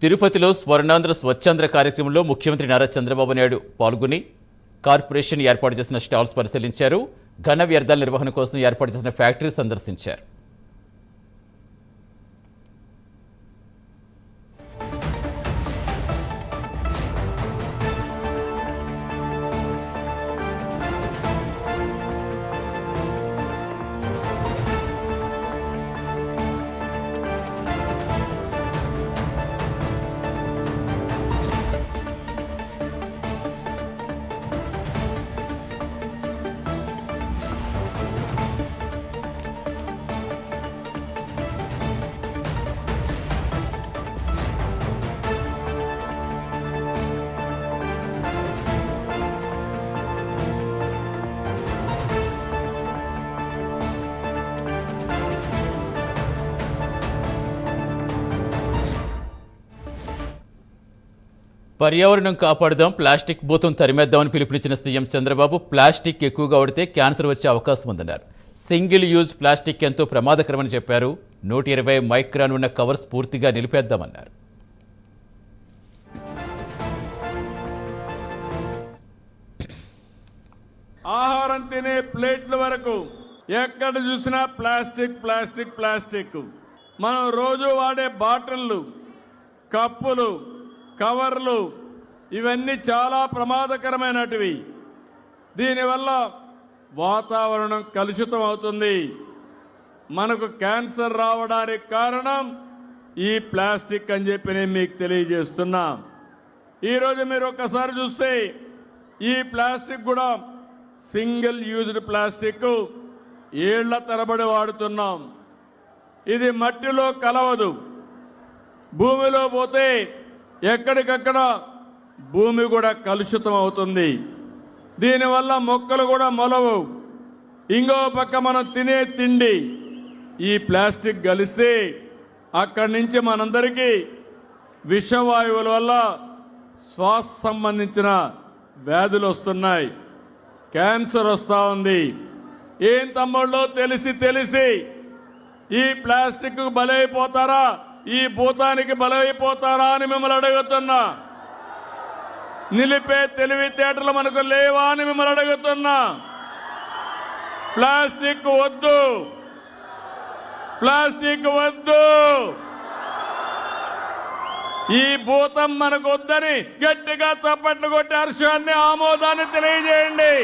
తిరుపతిలో స్వర్ణాంధ్ర స్వచ్ఛాంధ్ర కార్యక్రమంలో ముఖ్యమంత్రి నారా చంద్రబాబు నాయుడు పాల్గొని కార్పొరేషన్ ఏర్పాటు చేసిన స్టాల్స్ పరిశీలించారు. ఘన వ్యర్థాల నిర్వహణ కోసం ఏర్పాటు చేసిన ఫ్యాక్టరీ సందర్శించారు. పర్యావరణం కాపాడుదాం, ప్లాస్టిక్ భూతం తరిమేద్దామని పిలుపునిచ్చిన సీఎం చంద్రబాబు ప్లాస్టిక్ ఎక్కువగా వాడితే క్యాన్సర్ వచ్చే అవకాశం ఉందన్నారు. సింగిల్ యూజ్ ప్లాస్టిక్ ఎంతో ప్రమాదకరమని చెప్పారు. 120 మైక్రాన్ ఉన్న కవర్స్ పూర్తిగా నిలిపేద్దామన్నారు. ఆహారం తినే ప్లేట్ల వరకు ఎక్కడ చూసినా ప్లాస్టిక్ ప్లాస్టిక్ ప్లాస్టిక్. మనం రోజు వాడే బాటిళ్ళు, కప్పులు, కవర్లు ఇవన్నీ చాలా ప్రమాదకరమైనటివి. దీనివల్ల వాతావరణం కలుషితం అవుతుంది. మనకు క్యాన్సర్ రావడానికి కారణం ఈ ప్లాస్టిక్ అని చెప్పి నేను మీకు తెలియజేస్తున్నా. ఈరోజు మీరు ఒక్కసారి చూస్తే ఈ ప్లాస్టిక్ కూడా సింగిల్ యూజ్డ్ ప్లాస్టిక్ ఏళ్ల తరబడి వాడుతున్నాం. ఇది మట్టిలో కలవదు, భూమిలో పోతే ఎక్కడికక్కడ భూమి కూడా కలుషితం అవుతుంది. దీనివల్ల మొక్కలు కూడా మొలవు. ఇంకో పక్క మనం తినే తిండి ఈ ప్లాస్టిక్ కలిసి అక్కడి నుంచి మనందరికీ విషవాయువుల వల్ల శ్వాస సంబంధించిన వ్యాధులు వస్తున్నాయి, క్యాన్సర్ వస్తూ ఉంది. ఏం తమ్ముళ్ళు తెలిసి ఈ ప్లాస్టిక్ బలైపోతారా, ఈ భూతానికి బలైపోతారా అని మిమ్మల్ని అడుగుతున్నా. నిలిపే తెలివితేటలు మనకు లేవా అని మిమ్మల్ని అడుగుతున్నా. ప్లాస్టిక్ వద్దు, ప్లాస్టిక్ వద్దు, ఈ భూతం మనకు వద్దని గట్టిగా చప్పట్లు కొట్టి హర్షాన్ని, ఆమోదాన్ని తెలియజేయండి.